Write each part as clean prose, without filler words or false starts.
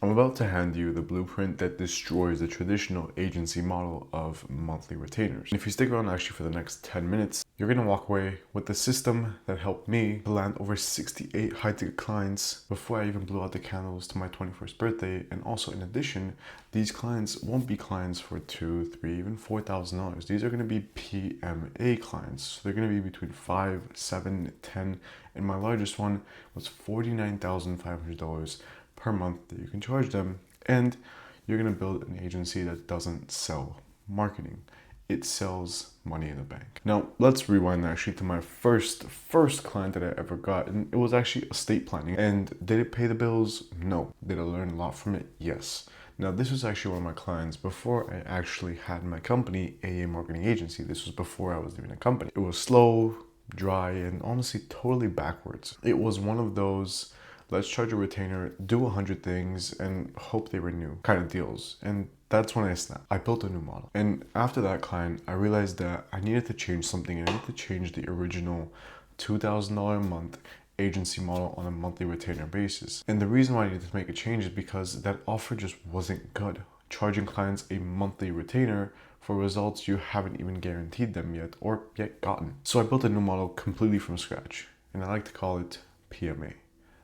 I'm about to hand you the blueprint that destroys the traditional agency model of monthly retainers. And if you stick around actually for the next 10 minutes, you're going to walk away with the system that helped me to land over 68 high-ticket clients before I even blew out the candles to my 21st birthday. And also in addition, these clients won't be clients for $2,000, $3,000, even $4,000. These are going to be PMA clients. So they're going to be between 5, 7, 10, and my largest one was $49,500 per month that you can charge them. And you're going to build an agency that doesn't sell marketing. It sells money in the bank. Now, let's rewind actually to my first client that I ever got. And it was actually estate planning. And did it pay the bills? No. Did I learn a lot from it? Yes. Now, this was actually one of my clients before I actually had my company, AEA Marketing Agency. This was before I was doing a company. It was slow, dry, and honestly totally backwards. It was one of those, let's charge a retainer, do 100 things, and hope they renew kind of deals. And that's when I snapped. I built a new model. And after that client, I realized that I needed to change something. I needed to change the original $2,000 a month agency model on a monthly retainer basis. And the reason why I needed to make a change is because that offer just wasn't good. Charging clients a monthly retainer for results you haven't even guaranteed them yet or yet gotten. So I built a new model completely from scratch, and I like to call it PMA,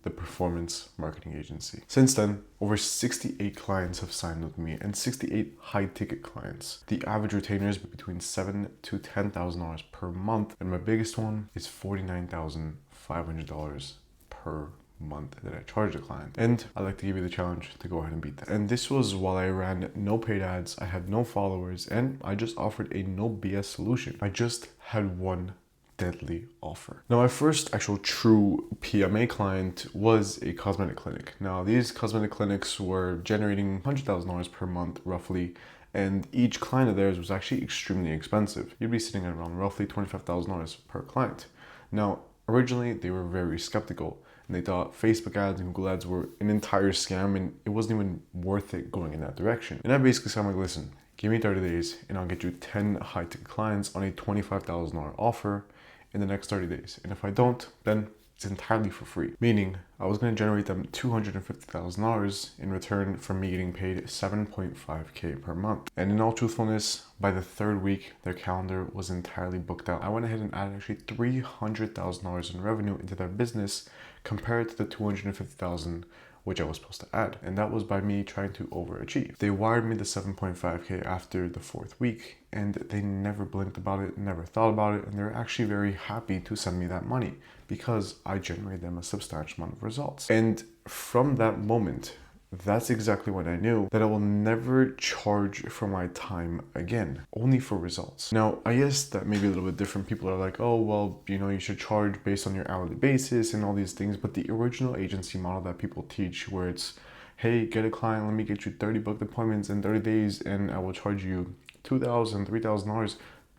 the Performance Marketing Agency. Since then, over 68 clients have signed with me and 68 high-ticket clients. The average retainer is between $7,000 to $10,000 per month, and my biggest one is $49,500 per month that I charge the client. And I'd like to give you the challenge to go ahead and beat that. And this was while I ran no paid ads, I had no followers, and I just offered a no BS solution. I just had one deadly offer. Now, my first actual true PMA client was a cosmetic clinic. Now, these cosmetic clinics were generating $100,000 per month roughly, and each client of theirs was actually extremely expensive. You'd be sitting at around roughly $25,000 per client. Now, originally they were very skeptical, and they thought Facebook ads and Google ads were an entire scam, and it wasn't even worth it going in that direction. And I basically said, I'm like, listen, give me 30 days and I'll get you 10 high-ticket clients on a $25,000 offer in the next 30 days. And if I don't, then it's entirely for free. Meaning I was going to generate them $250,000 in return for me getting paid $7.5K per month. And in all truthfulness, by the third week, their calendar was entirely booked out. I went ahead and added actually $300,000 in revenue into their business compared to the $250,000 which I was supposed to add. And that was by me trying to overachieve. They wired me the 7.5K after the fourth week, and they never blinked about it, never thought about it. And they're actually very happy to send me that money because I generated them a substantial amount of results. And from that moment, that's exactly when I knew that I will never charge for my time again, only for results. Now, I guess that may be a little bit different. People are like, oh, well, you should charge based on your hourly basis and all these things. But the original agency model that people teach, where it's, hey, get a client, let me get you 30 booked appointments in 30 days and I will charge you $2,000, $3,000,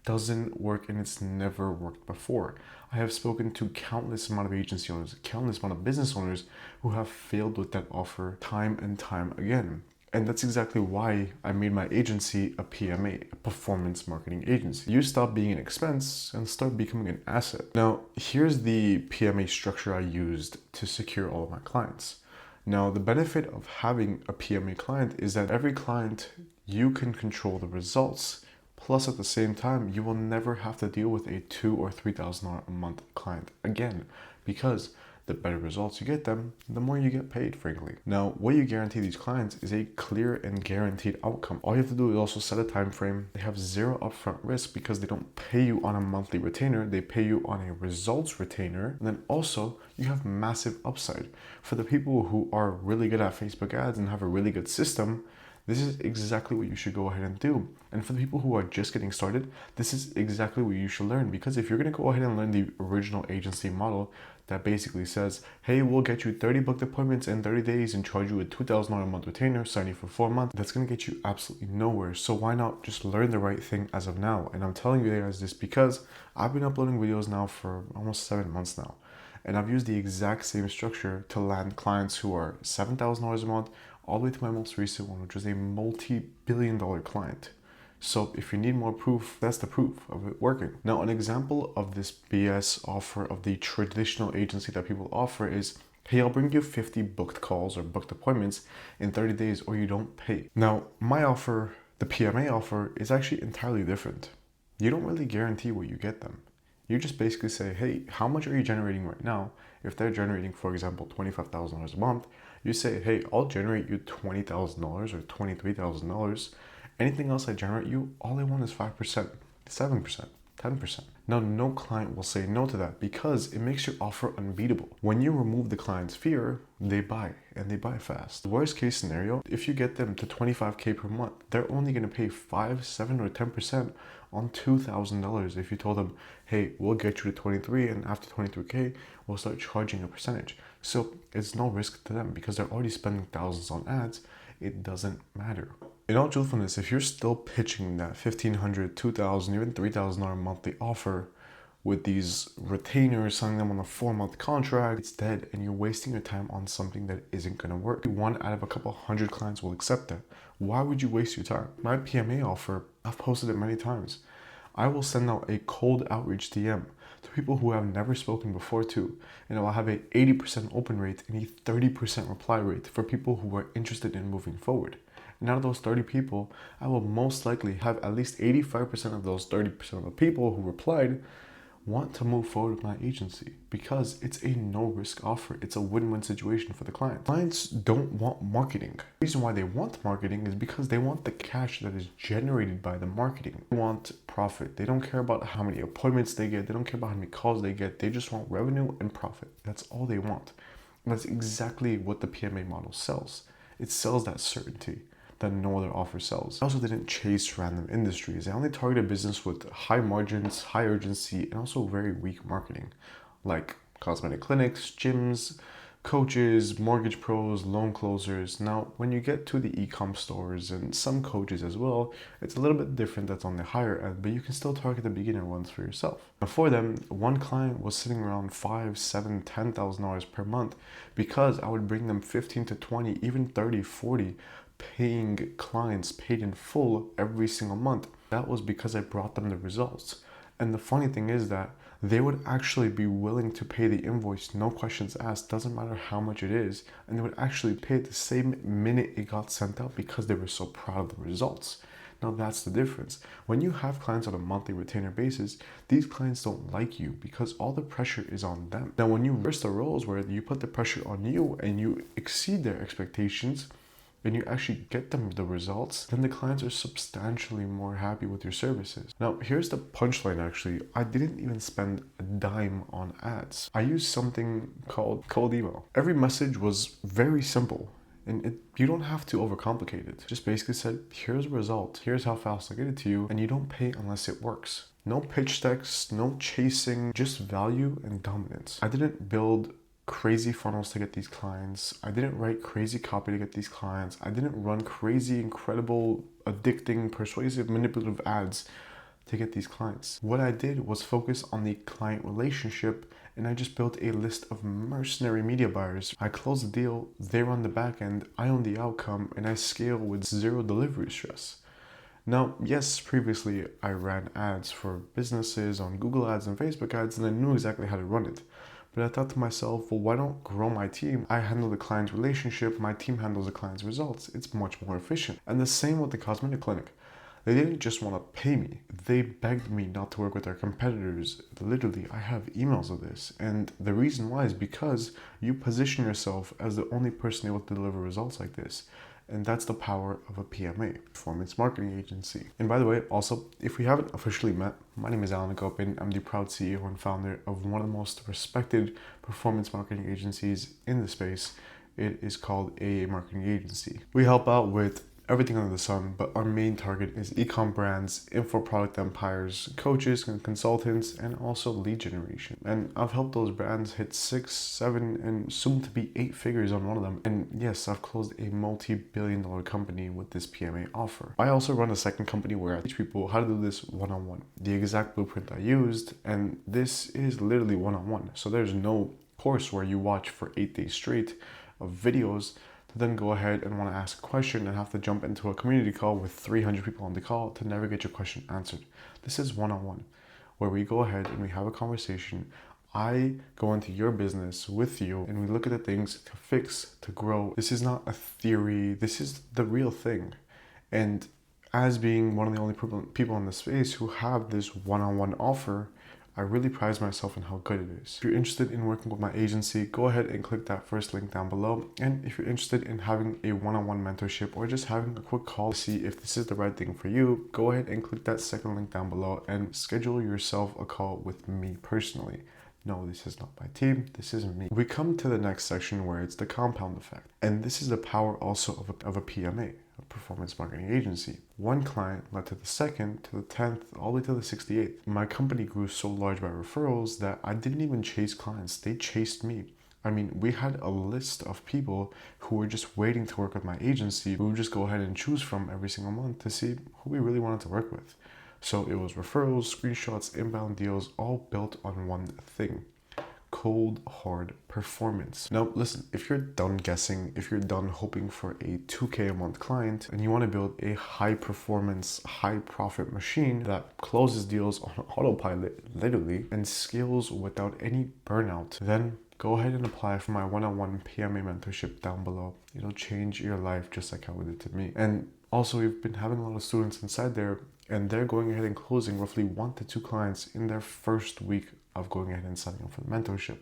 doesn't work, and it's never worked before. I have spoken to countless amount of agency owners, countless amount of business owners who have failed with that offer time and time again. And that's exactly why I made my agency a PMA, a performance marketing agency. You stop being an expense and start becoming an asset. Now, here's the PMA structure I used to secure all of my clients. Now, the benefit of having a PMA client is that every client, you can control the results. Plus, at the same time, you will never have to deal with a $2,000 or $3,000 a month client again, because the better results you get them, the more you get paid, frankly. Now, what you guarantee these clients is a clear and guaranteed outcome. All you have to do is also set a time frame. They have zero upfront risk because they don't pay you on a monthly retainer. They pay you on a results retainer. And then also, you have massive upside. For the people who are really good at Facebook ads and have a really good system, this is exactly what you should go ahead and do. And for the people who are just getting started, this is exactly what you should learn. Because if you're going to go ahead and learn the original agency model that basically says, hey, we'll get you 30 booked appointments in 30 days and charge you a $2,000 a month retainer, sign you for 4 months, that's going to get you absolutely nowhere. So why not just learn the right thing as of now? And I'm telling you guys this because I've been uploading videos now for almost 7 months now. And I've used the exact same structure to land clients who are $7,000 a month, all the way to my most recent one, which was a multi-billion-dollar client. So if you need more proof, that's the proof of it working. Now, an example of this BS offer of the traditional agency that people offer is, hey, I'll bring you 50 booked calls or booked appointments in 30 days or you don't pay. Now, my offer, the PMA offer, is actually entirely different. You don't really guarantee what you get them. You just basically say, hey, how much are you generating right now? If they're generating, for example, $25,000 a month, you say, hey, I'll generate you $20,000 or $23,000. Anything else I generate you, all I want is 5%, 7%, 10%. Now, no client will say no to that because it makes your offer unbeatable. When you remove the client's fear, they buy, and they buy fast. The worst case scenario, if you get them to $25K per month, they're only going to pay 5, 7, or 10% on $2,000 if you told them, hey, we'll get you to 23, and after 23K, we'll start charging a percentage. So it's no risk to them because they're already spending thousands on ads. It doesn't matter. In all truthfulness, if you're still pitching that $1,500, $2,000, even $3,000 monthly offer with these retainers, signing them on a 4-month contract, it's dead and you're wasting your time on something that isn't going to work. 1 out of a couple hundred clients will accept that. Why would you waste your time? My PMA offer, I've posted it many times. I will send out a cold outreach DM to people who have never spoken before too, and I will have a 80% open rate and a 30% reply rate for people who are interested in moving forward. And out of those 30 people, I will most likely have at least 85% of those 30% of the people who replied want to move forward with my agency because it's a no-risk offer. It's a win-win situation for the client. Clients don't want marketing. The reason why they want marketing is because they want the cash that is generated by the marketing. They want profit. They don't care about how many appointments they get. They don't care about how many calls they get. They just want revenue and profit. That's all they want. And that's exactly what the PMA model sells. It sells that certainty that no other offer sells. I also didn't chase random industries. I only targeted business with high margins, high urgency, and also very weak marketing, like cosmetic clinics, gyms, coaches, mortgage pros, loan closers. Now, when you get to the e-com stores and some coaches as well, it's a little bit different. That's on the higher end, but you can still target the beginner ones for yourself. Now, for them, one client was sitting around $5,000, $7,000, $10,000 per month because I would bring them 15 to 20, even 30, 40 paying clients paid in full every single month. That was because I brought them the results. And the funny thing is that they would actually be willing to pay the invoice, no questions asked, doesn't matter how much it is, and they would actually pay it the same minute it got sent out because they were so proud of the results. Now that's the difference. When you have clients on a monthly retainer basis, these clients don't like you because all the pressure is on them. Now when you reverse the roles where you put the pressure on you and you exceed their expectations, and you actually get them the results, then the clients are substantially more happy with your services. Now, here's the punchline actually. I didn't even spend a dime on ads. I used something called cold email. Every message was very simple. And you don't have to overcomplicate it. Just basically said, here's the result. Here's how fast I get it to you. And you don't pay unless it works. No pitch decks, no chasing, just value and dominance. I didn't build crazy funnels to get these clients. I didn't write crazy copy to get these clients. I didn't run crazy, incredible, addicting, persuasive, manipulative ads to get these clients. What I did was focus on the client relationship, and I just built a list of mercenary media buyers. I close the deal, they run the back end, I own the outcome, and I scale with zero delivery stress. Now, yes, previously I ran ads for businesses on Google ads and Facebook ads, and I knew exactly how to run it. But I thought to myself, well, why not grow my team? I handle the client's relationship, my team handles the client's results. It's much more efficient. And the same with the cosmetic clinic. They didn't just want to pay me. They begged me not to work with their competitors. Literally, I have emails of this. And the reason why is because you position yourself as the only person able to deliver results like this. And that's the power of a PMA, Performance Marketing Agency. And by the way, also, if we haven't officially met, my name is Allen Akopyan. I'm the proud CEO and founder of one of the most respected performance marketing agencies in the space. It is called AEA Marketing Agency. We help out with everything under the sun, but our main target is e-com brands, info product empires, coaches and consultants, and also lead generation. And I've helped those brands hit 6, 7, and soon to be 8 figures on one of them. And yes, I've closed a multi-billion-dollar company with this PMA offer. I also run a second company where I teach people how to do this one-on-one. The exact blueprint I used, and this is literally one-on-one. So there's no course where you watch for 8 days straight of videos to then go ahead and want to ask a question and have to jump into a community call with 300 people on the call to never get your question answered. This is one-on-one, where we go ahead and we have a conversation. I go into your business with you and we look at the things to fix, to grow. This is not a theory. This is the real thing. And as being one of the only people in the space who have this one-on-one offer, I really pride myself in how good it is. If you're interested in working with my agency, go ahead and click that first link down below. And if you're interested in having a one-on-one mentorship or just having a quick call to see if this is the right thing for you, go ahead and click that second link down below and schedule yourself a call with me personally. No, this is not my team, this is me. We come to the next section where it's the compound effect. And this is the power also of a PMA, a performance marketing agency. One client led to the second, to the 10th, all the way to the 68th. My company grew so large by referrals that I didn't even chase clients, they chased me. I mean, we had a list of people who were just waiting to work with my agency. We would just go ahead and choose from every single month to see who we really wanted to work with. So it was referrals, screenshots, inbound deals, all built on one thing: cold, hard performance. Now, listen, if you're done guessing, if you're done hoping for a 2K a month client and you want to build a high performance, high profit machine that closes deals on autopilot, literally, and scales without any burnout, then go ahead and apply for my one-on-one PMA mentorship down below. It'll change your life just like how it did to me. And also, we've been having a lot of students inside there, and they're going ahead and closing roughly 1 to 2 clients in their first week of going ahead and signing up for the mentorship.